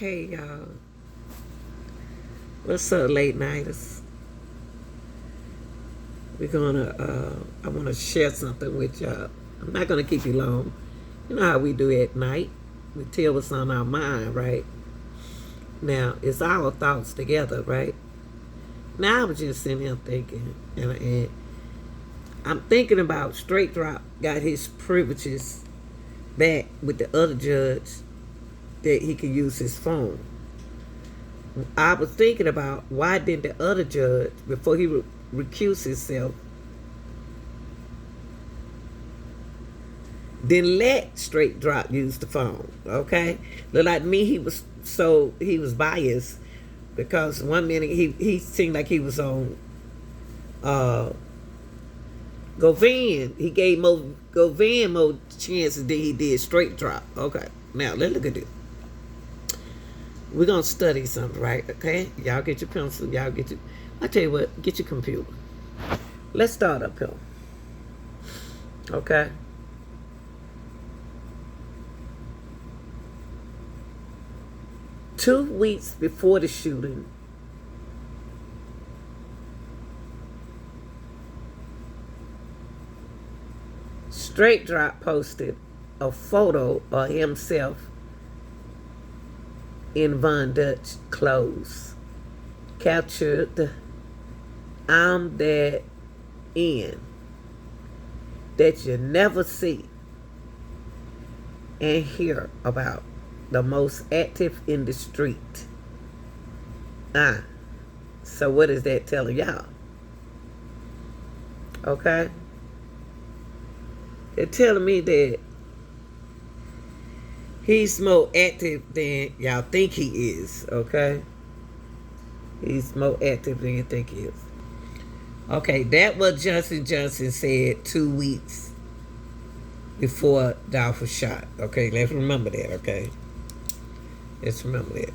Hey y'all, what's up, late nighters? I wanna share something with y'all. I'm not gonna keep you long. You know how we do at night. We tell what's on our mind, right? Now, it's our thoughts together, right? Now, I was just sitting here thinking, and I'm thinking about Straight Drop got his privileges back with the other judge that he could use his phone. I was thinking about why didn't the other judge, before he recused himself, didn't let Straight Drop use the phone? Okay, look like me. He was biased because one minute he seemed like he was on uh Govan. He gave Govan more chances than he did Straight Drop. Okay, now let's look at this. We're gonna study something, right? Okay, y'all get your pencil. I tell you what, get your computer. Let's start up here. Okay. Two weeks before the shooting, Straight Drop posted a photo of himself in Von Dutch clothes. Captured, I'm that in that you never see and hear about, the most active in the street. So what is that telling y'all? Okay? They're telling me that he's more active than y'all think he is, okay? He's more active than you think he is. Okay, that what Johnson said 2 weeks before Dolph was shot. Okay, let's remember that, okay? Let's remember that.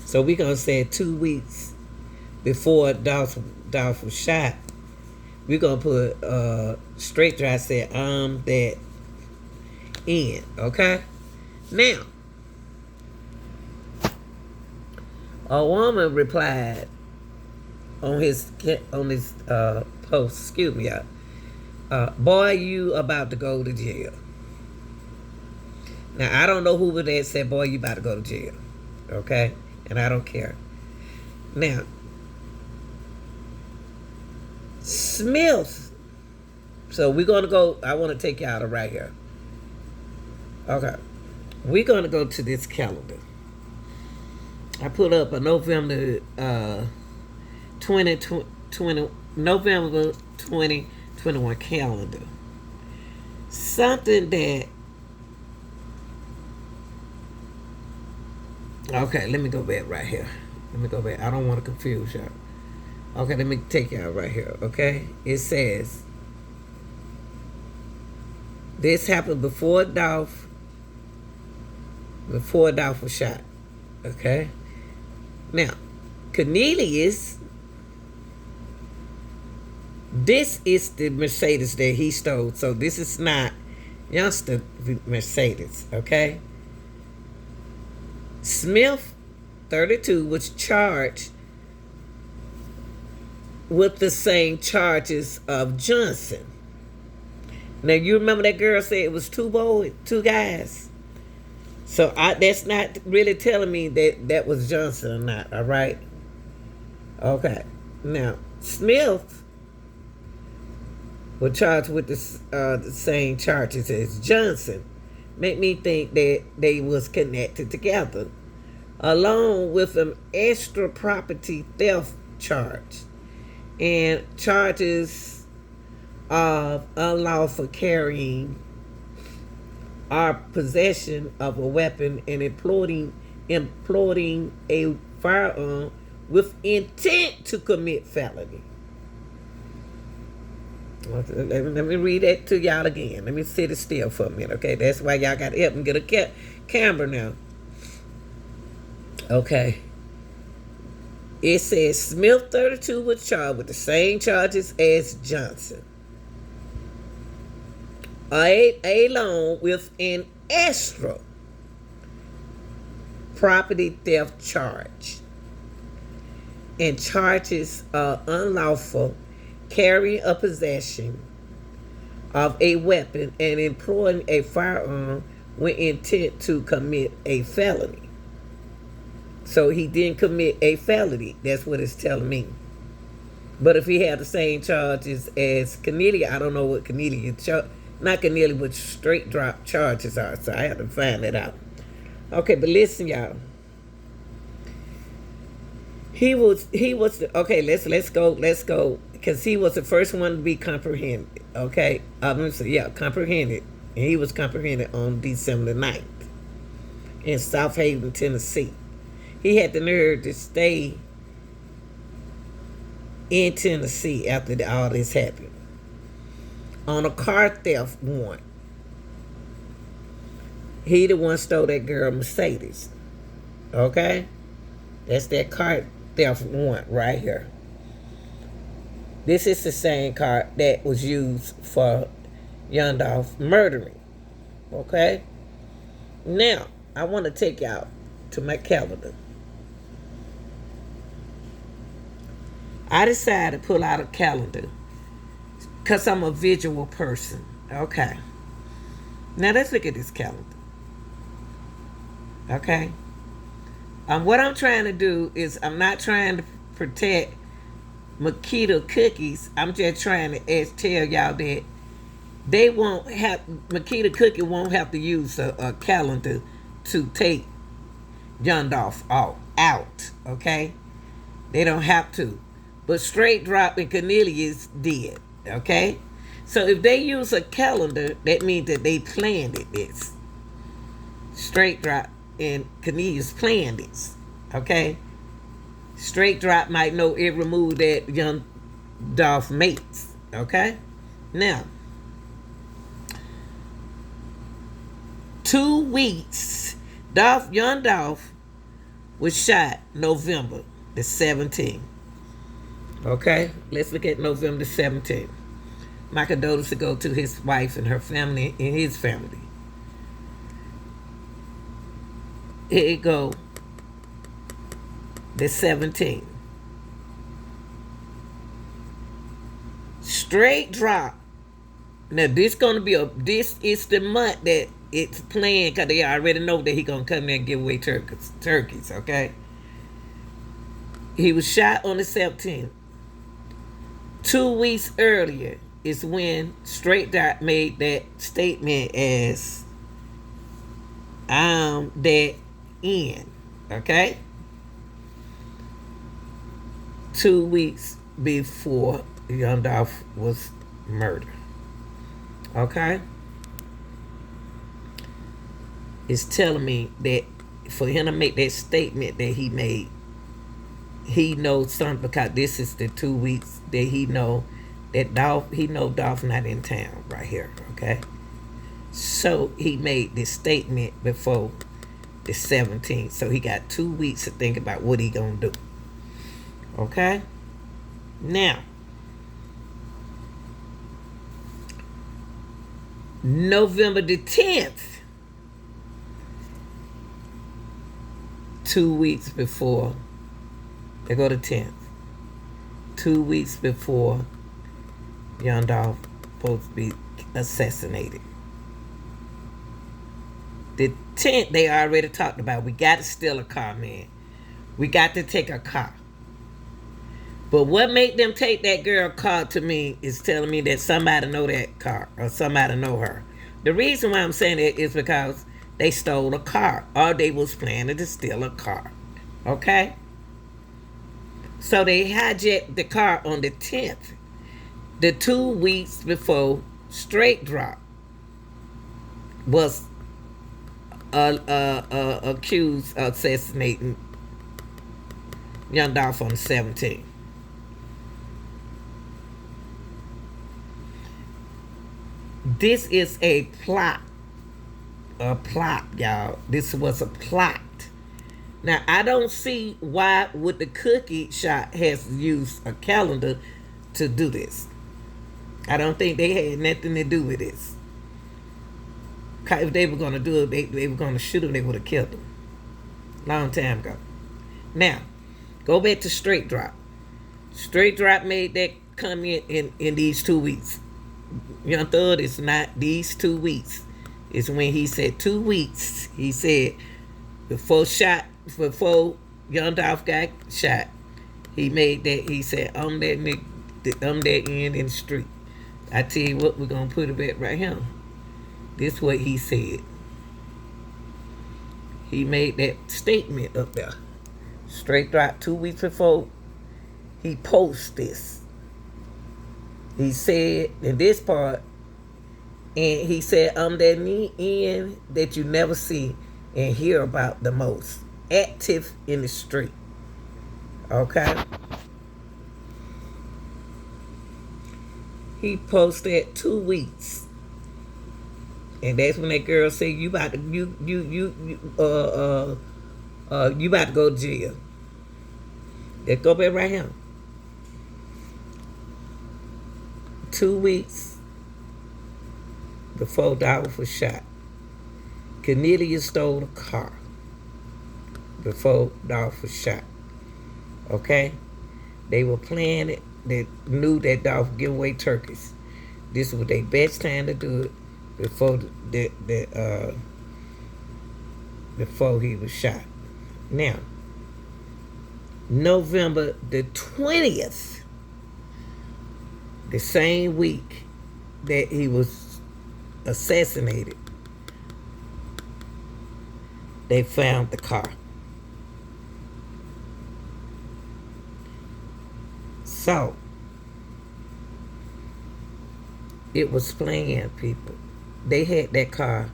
So we're going to say 2 weeks before Dolph was shot. We're going to put Straight Drop said, I'm that in. Okay? Now, a woman replied on his post, excuse me, y'all. Boy, you about to go to jail. Now, I don't know who that said, boy, you about to go to jail. Okay? And I don't care. Now, Smith. So we're going to go, I want to take you out of right here. Okay. We're going to go to this calendar. I put up a November 2021 calendar. Something that, okay, let me go back right here. Let me go back. I don't want to confuse y'all. Okay, let me take y'all right here, okay? It says, this happened before Dolph was shot, okay? Now, Cornelius, this is the Mercedes that he stole. So this is not youngster Mercedes, okay? Smith, 32, was charged with the same charges of Johnson. Now, you remember that girl said it was two guys? So that's not really telling me that was Johnson or not, all right? Okay. Now, Smith was charged with the same charges as Johnson. Make me think that they was connected together, along with an extra property theft charge and charges of unlawful carrying or possession of a weapon and employing a firearm with intent to commit felony. Let me read that to y'all again. Let me sit it still for a minute, okay? That's why y'all got to help me get a camera now. Okay. It says Smith, 32, was charged with the same charges as Johnson. along with an extra property theft charge and charges of unlawful carrying or possession of a weapon and employing a firearm with intent to commit a felony. So he didn't commit a felony. That's what it's telling me. But if he had the same charges as Cornelia, I don't know what Cornelia, not Cornelia, but straight drop charges are. So I have to find that out. Okay, but listen, y'all. He was okay. Let's go, because he was the first one to be comprehended. Okay, comprehended, and he was comprehended on December the 9th in South Haven, Tennessee. He had the nerve to stay in Tennessee after all this happened on a car theft warrant. He the one stole that girl Mercedes. Okay, that's that car theft warrant right here. This is the same car that was used for young Dolph murdering. Okay, now I want to take y'all to my calendar. I decided to pull out a calendar because I'm a visual person. Okay. Now let's look at this calendar. Okay. What I'm trying to do is I'm not trying to protect Makita Cookies. I'm just trying to tell y'all that they won't have, Makita Cookie won't have to use a calendar to take Young Dolph out. Okay. They don't have to. But Straight Drop and Cornelius did, okay? So if they use a calendar, that means that they planned this. Straight Drop and Cornelius planned this, okay? Straight Drop might know every move that young Dolph makes, okay? Now, 2 weeks, young Dolph was shot November the 17th. Okay, let's look at November 17th. My condolences go to his wife and her family and his family. Here it go. The 17th. Straight Drop. Now this is the month that it's planned, because they already know that he gonna come there and give away turkeys. Okay. He was shot on the 17th. 2 weeks earlier is when Straight Drop made that statement as that end. Okay? 2 weeks before young Dolph was murdered. Okay? It's telling me that for him to make that statement that he made, he knows something, because this is the 2 weeks that he know Dolph not in town right here, okay? So he made this statement before the 17th. So he got 2 weeks to think about what he gonna do. Okay? Now, November the 10th, 2 weeks before, they go to 10th. 2 weeks before young Dolph supposed to be assassinated. The 10th, they already talked about, we got to steal a car, man. We got to take a car. But what made them take that girl car to me is telling me that somebody know that car, or somebody know her. The reason why I'm saying that is because they stole a car, or they was planning to steal a car. Okay? So they hijacked the car on the 10th, the 2 weeks before Straight Drop was accused of assassinating young Dolph on the 17th. This is a plot, y'all. This was a plot. Now, I don't see why would the cookie shop has used a calendar to do this. I don't think they had nothing to do with this. If they were going to do it, they were going to shoot him, they would have killed him. Long time ago. Now, go back to Straight Drop. Straight Drop made that comment in these 2 weeks. Young Thug is not these 2 weeks. It's when he said 2 weeks. He said before Young Dolph got shot, he made that. He said, I'm that nigga, I'm that end in the street. I tell you what, we're going to put it back right here. This is what he said. He made that statement up there. Straight Drop 2 weeks before he posted this. He said in this part, and he said, I'm that end that you never see and hear about the most. Active in the street. Okay? He posted 2 weeks. And that's when that girl said, you about to go to jail. Let's go back right here. 2 weeks before Dolph was shot, Cornelia stole a car before Dolph was shot. Okay? They were planning it. They knew that Dolph would give away turkeys. This was their best time to do it before before he was shot. Now, November the 20th, the same week that he was assassinated, they found the car. So, it was planned, people. They had that car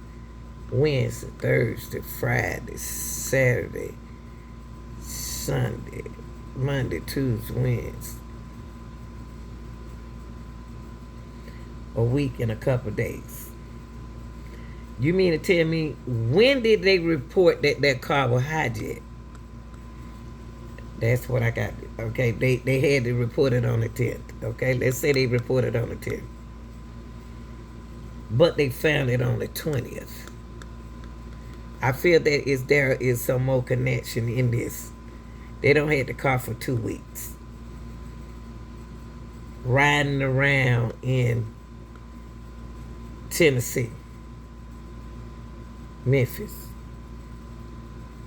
Wednesday, Thursday, Friday, Saturday, Sunday, Monday, Tuesday, Wednesday. A week and a couple of days. You mean to tell me, when did they report that that car was hijacked? That's what I got. Okay, they had to report it on the 10th. Okay, let's say they reported on the 10th. But they found it on the 20th. I feel that there is some more connection in this. They don't have the car for 2 weeks. Riding around in Tennessee, Memphis.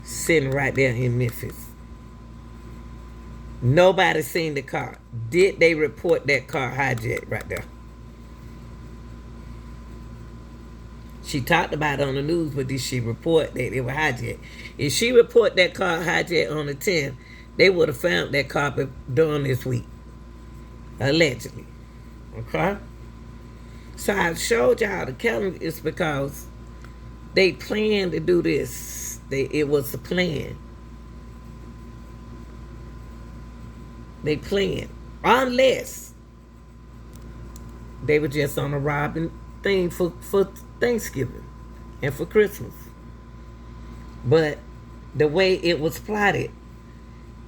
Sitting right there in Memphis. Nobody seen the car. Did they report that car hijacked right there? She talked about it on the news, but did she report that it was hijacked? If she report that car hijacked on the 10th, they would have found that car during this week. Allegedly. Okay? So I showed y'all the calendar is because they planned to do this. It was a plan. They planned. Unless they were just on a robbing thing for Thanksgiving and for Christmas. But the way it was plotted,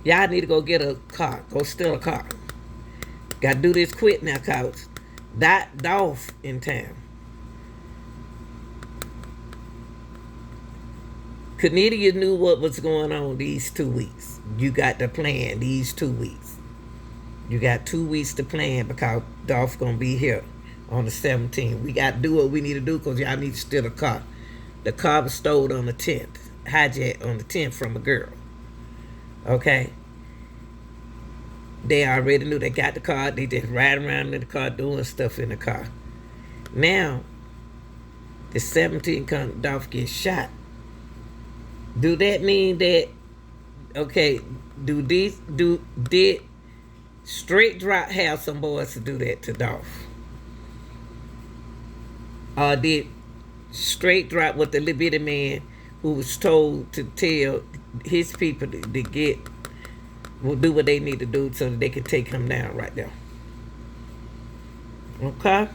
y'all need to go get a car. Go steal a car. Got to do this quick now, couch. That Dolph in town. Cornelia knew what was going on these 2 weeks. You got to plan these 2 weeks. You got 2 weeks to plan because Dolph going to be here on the 17th. We got to do what we need to do because y'all need to steal a car. The car was stolen on the 10th. Hijacked on the 10th from a girl. Okay? They already knew they got the car. They just ride around in the car doing stuff in the car. Now, the 17th Dolph gets shot. Do that mean that, okay, did Straight Drop have some boys to do that to Dolph? Or did Straight Drop with the little bitty man who was told to tell his people to get, will do what they need to do so that they can take him down right there? Okay?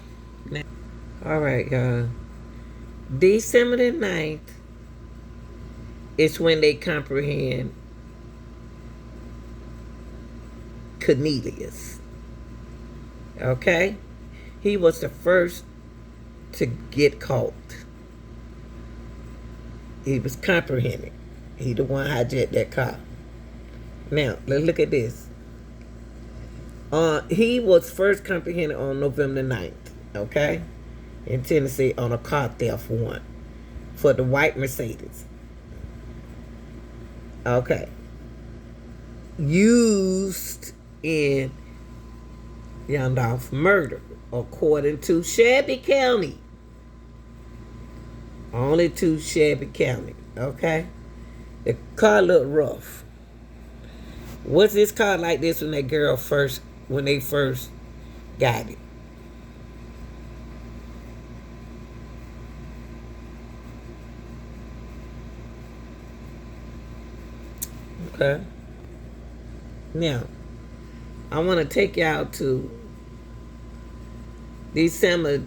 Now, all right, y'all. December the 9th is when they comprehend Cornelius. Okay? He was the first to get caught. He was comprehending. He the one hijacked that car. Now, let's look at this. He was first comprehended on November 9th, okay? In Tennessee on a car theft warrant for the white Mercedes. Okay. Used in young Dolph murder, according to Shelby County. Only to Shelby County, okay? The car looked rough. Was this car like this when that girl when they first got it? Okay. Now, I want to take y'all to December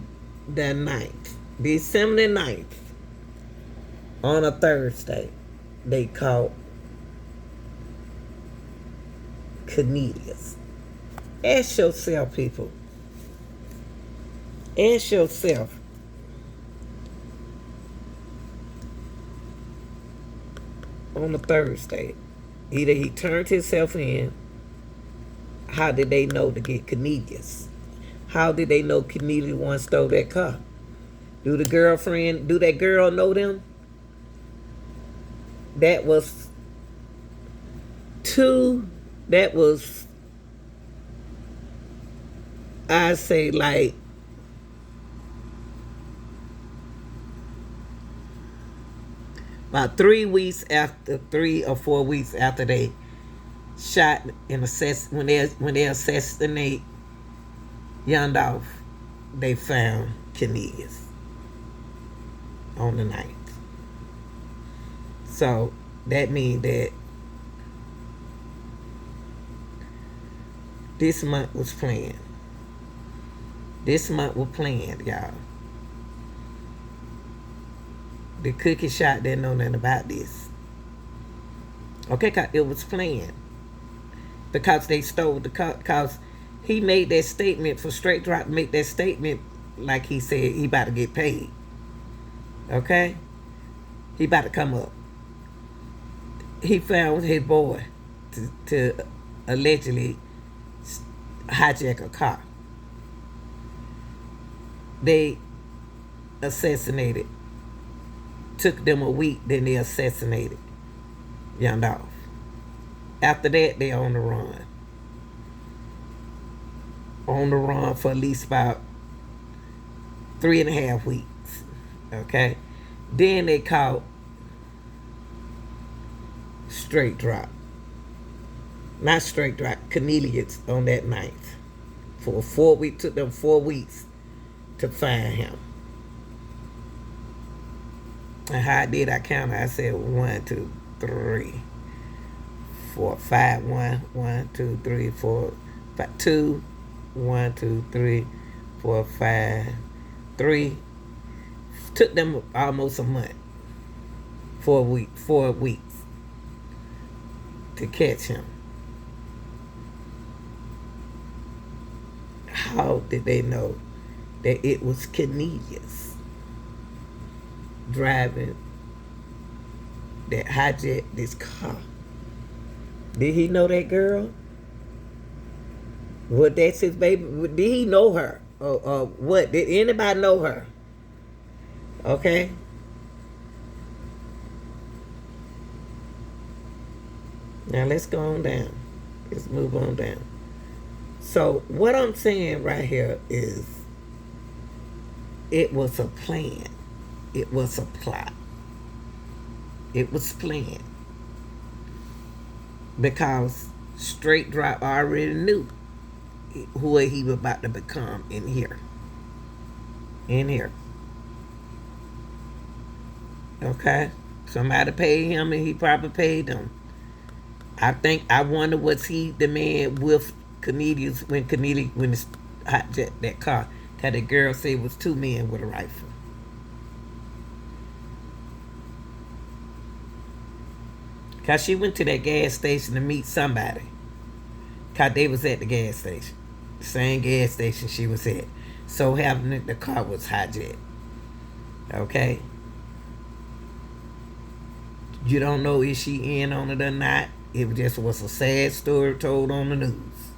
the 9th. December the 9th, on a Thursday, they caught Cornelius. Ask yourself, people. Ask yourself. On a Thursday, either he turned himself in. How did they know to get Cornelius? How did they know Cornelius once stole that car? Do that girl know them? That was I say like about 3 weeks after, 3 or 4 weeks after they shot and when they assassinate young Dolph, they found Cornelius on the 9th. So that means that this month was planned. This month was planned, y'all. The cookie shop didn't know nothing about this. Okay, it was planned. Because they stole the car. Because he made that statement for Straight Drop, make that statement like he said he about to get paid. Okay? He about to come up. He found his boy to allegedly hijack a car. They assassinated. Took them a week, then they assassinated young Dolph. After that, they on the run. On the run for at least about 3.5 weeks. Okay? Then they caught Straight Drop. Not Straight Drop, Cornelius on that 9th. For 4 weeks, took them 4 weeks to find him. And how I did, I counted. I said 1, 2, 3, 4, 5. 1, 2, 3, 4, 5. 2, 1, 2, 3, 4, 5, 3. Took them almost a month. 4 weeks to catch him. How did they know that it was Cornelius driving that hijacked this car? Did he know that girl? Well, that's his baby. Did he know her? Or what? Did anybody know her? Okay? Now let's go on down. Let's move on down. So what I'm saying right here is it was a plan. It was a plot. It was planned. Because Straight Drop already knew who he was about to become in here. In here. Okay? Somebody paid him and he probably paid them. I wonder was he the man with Cornelius when it's hijacked that car? Cause the girl said it was 2 men with a rifle. Cause she went to that gas station to meet somebody. Cause they was at the gas station. The same gas station she was at. So having the car was hijacked. Okay? You don't know if she in on it or not. It just was a sad story told on the news.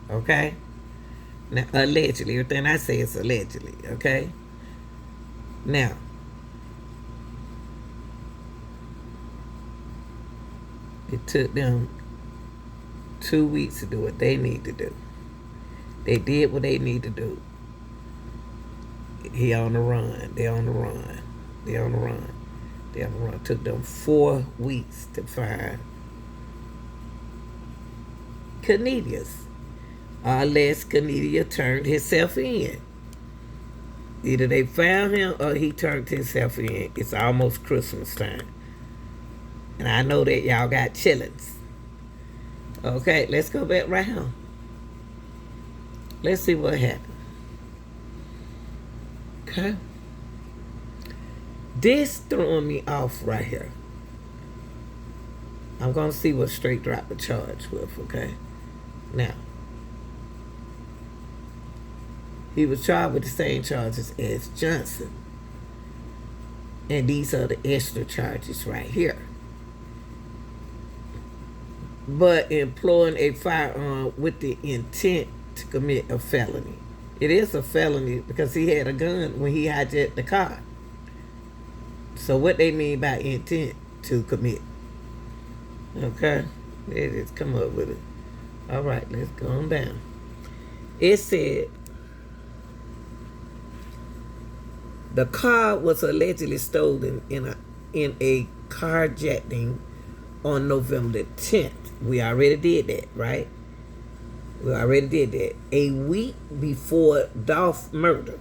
Okay? Now, allegedly. Everything I say is allegedly. Okay? Now, it took them 2 weeks to do what they need to do. They did what they need to do. He on the run. They on the run. They on the run. They on the run. It took them 4 weeks to find Cornelius. Unless Cornelius turned himself in. Either they found him or he turned himself in. It's almost Christmas time. And I know that y'all got chillings. Okay, let's go back round. Let's see what happened. Okay. This throwing me off right here. I'm going to see what straight drop the charge with, okay? Now, he was charged with the same charges as Johnson. And these are the extra charges right here. But employing a firearm with the intent to commit a felony. It is a felony because he had a gun when he hijacked the car. So what they mean by intent to commit? Okay? They just come up with it. All right, let's go on down. It said the car was allegedly stolen in a carjacking on November the 10th. We already did that, right? We already did that. A week before Dolph murder.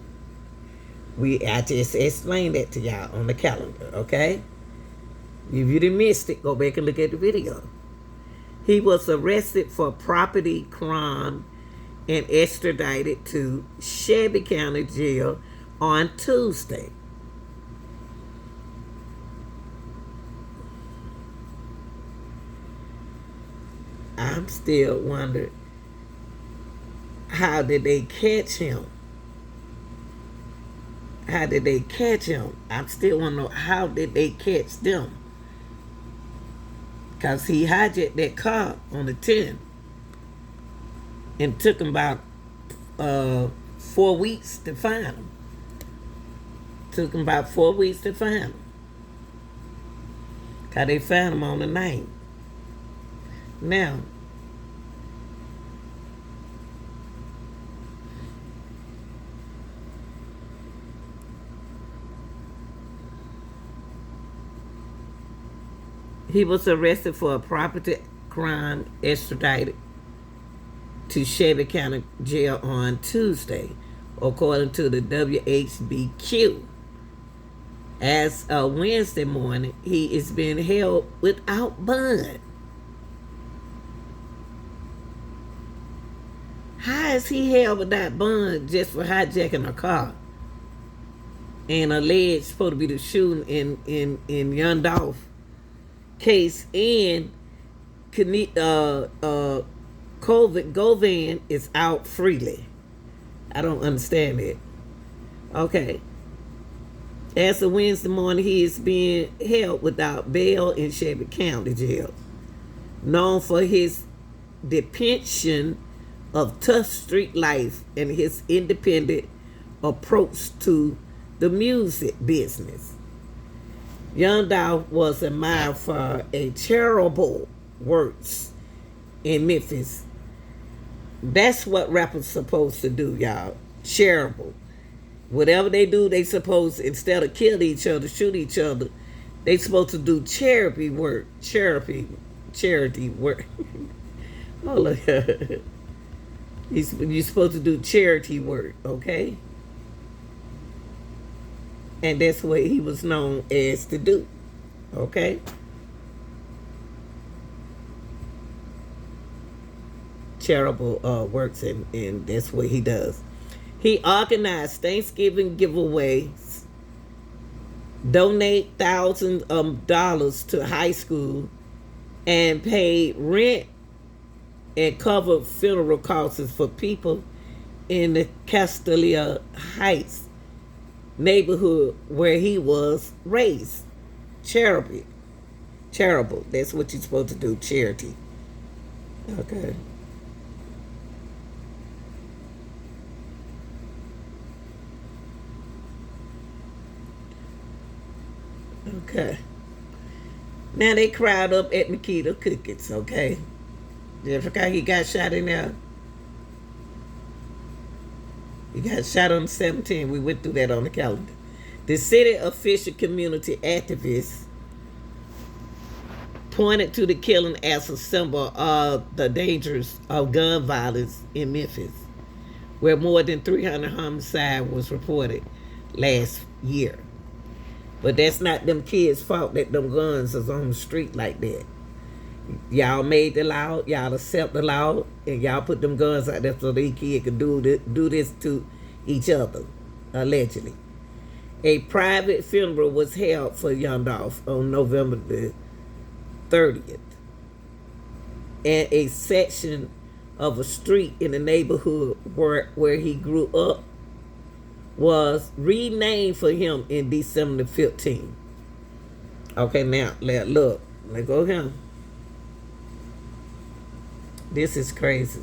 I just explained that to y'all on the calendar, okay? If you didn't miss it, go back and look at the video. He was arrested for property crime and extradited to Shelby County Jail on Tuesday. I'm still wondering, how did they catch him? How did they catch him? I still want to know, how did they catch them? Because he hijacked that car on the 10th and took him about 4 weeks to find him. Took him about 4 weeks to find him. Because they found him on the 9th. Now, he was arrested for a property crime, extradited to Shelby County Jail on Tuesday, according to the WHBQ. As of Wednesday morning, he is being held without bond. How is he held without bond just for hijacking a car and alleged supposed to be the shooting in young Dolph case, and Govan is out freely? I don't understand it. Okay. As of Wednesday morning, he is being held without bail in Shelby County Jail. Known for his depiction of tough street life and his independent approach to the music business. Young Dolph was admired for a charitable works in Memphis. That's what rappers supposed to do, y'all. Charitable. Whatever they do, they supposed, instead of kill each other, shoot each other, they supposed to do charity work. Charity work. Hold on. You're supposed to do charity work, okay? And that's what he was known as to do, okay? Charitable works, and that's what he does. He organized Thanksgiving giveaways, donate thousands of dollars to high school, and paid rent and covered funeral costs for people in the Castelia Heights neighborhood where he was raised. Charity. Charitable. That's what you're supposed to do. Charity. Okay. Okay. Now they crowd up at Nikita Cookies, okay? You forgot he got shot in there? He got shot on the 17th. We went through that on the calendar. The city official community activists pointed to the killing as a symbol of the dangers of gun violence in Memphis, where more than 300 homicides was reported last year. But that's not them kids' fault that them guns is on the street like that. Y'all made the law, y'all accept the law, and y'all put them guns out there so these kids could do this to each other, allegedly. A private funeral was held for young Dolph on November the 30th. And a section of a street in the neighborhood where he grew up was renamed for him in December the 15th. Okay, now, look. Let's go here. This is crazy.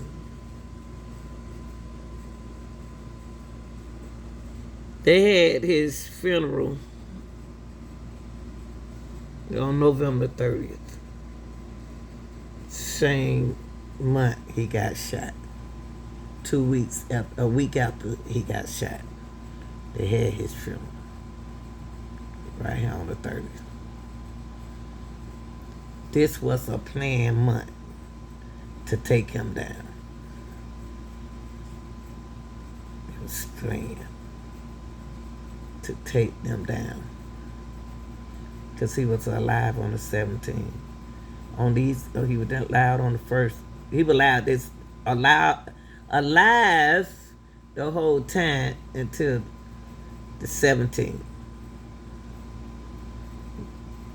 They had his funeral on November 30th. Same month he got shot. 2 weeks after, a week after he got shot. They had his funeral. Right here on the 30th. This was a planned month to take him down. It was planned to take them down. Because he was alive on the 17th. On these, he was alive on the 1st. He was alive the whole time until the 17th.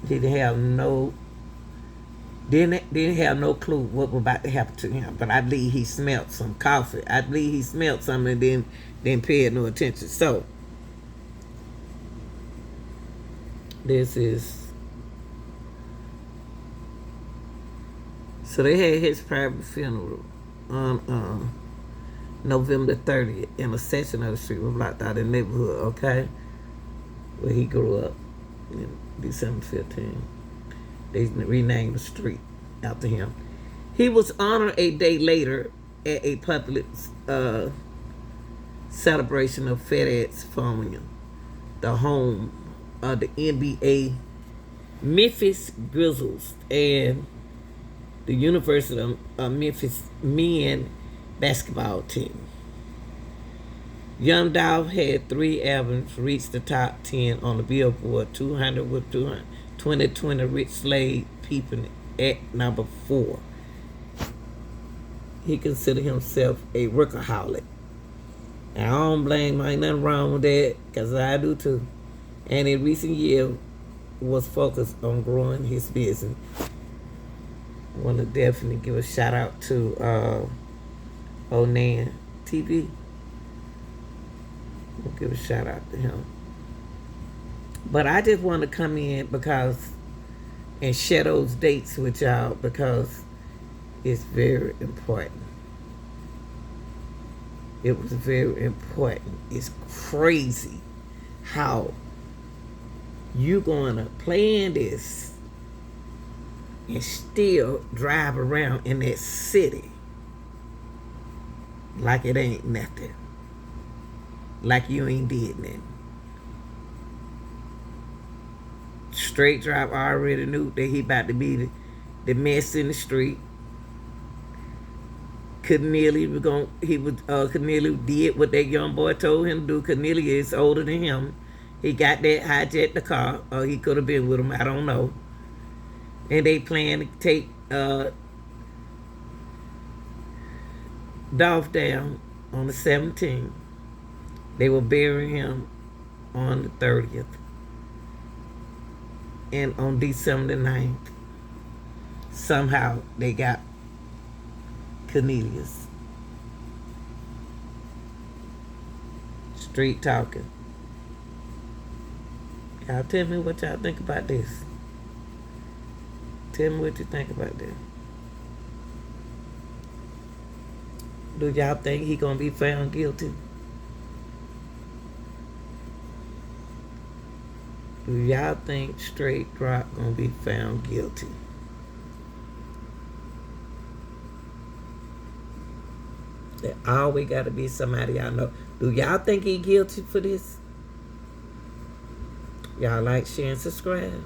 He didn't have no clue what was about to happen to him. But I believe he smelled some coffee. I believe he smelled something and didn't pay no attention. So this is. So they had his private funeral on November 30th in a section of the street was blocked out in the neighborhood, okay? Where he grew up in December 15th. They renamed the street after him. He was honored a day later at a public celebration of FedEx Forum, the home of the NBA Memphis Grizzlies and the University of Memphis men basketball team. Young Dolph had 3 albums reach the top 10 on the Billboard 200 with 2020 Rich Slade peeping at number 4. He considered himself a workaholic. And I don't blame him, ain't nothing wrong with that, because I do too. And in recent years was focused on growing his business. I want to definitely give a shout out to Onan TV. We'll give a shout out to him. But I just want to come in and share those dates with y'all because it's very important. It was very important. It's crazy how you going to plan this and still drive around in that city like it ain't nothing. Like you ain't did nothing. Straight drive already knew that he about to be the mess in the street. Cornelia did what that young boy told him to do. Cornelia is older than him. He got that hijacked the car, or he could have been with him. I don't know. And they plan to take Dolph down on the 17th. They will bury him on the 30th. And on December the 9th, somehow they got Cornelius. Street talking. Y'all tell me what y'all think about this. Tell me what you think about that. Do y'all think he gonna be found guilty? Do y'all think Straight Drop gonna be found guilty? That always gotta be somebody y'all know. Do y'all think he guilty for this? Y'all like, share, and subscribe.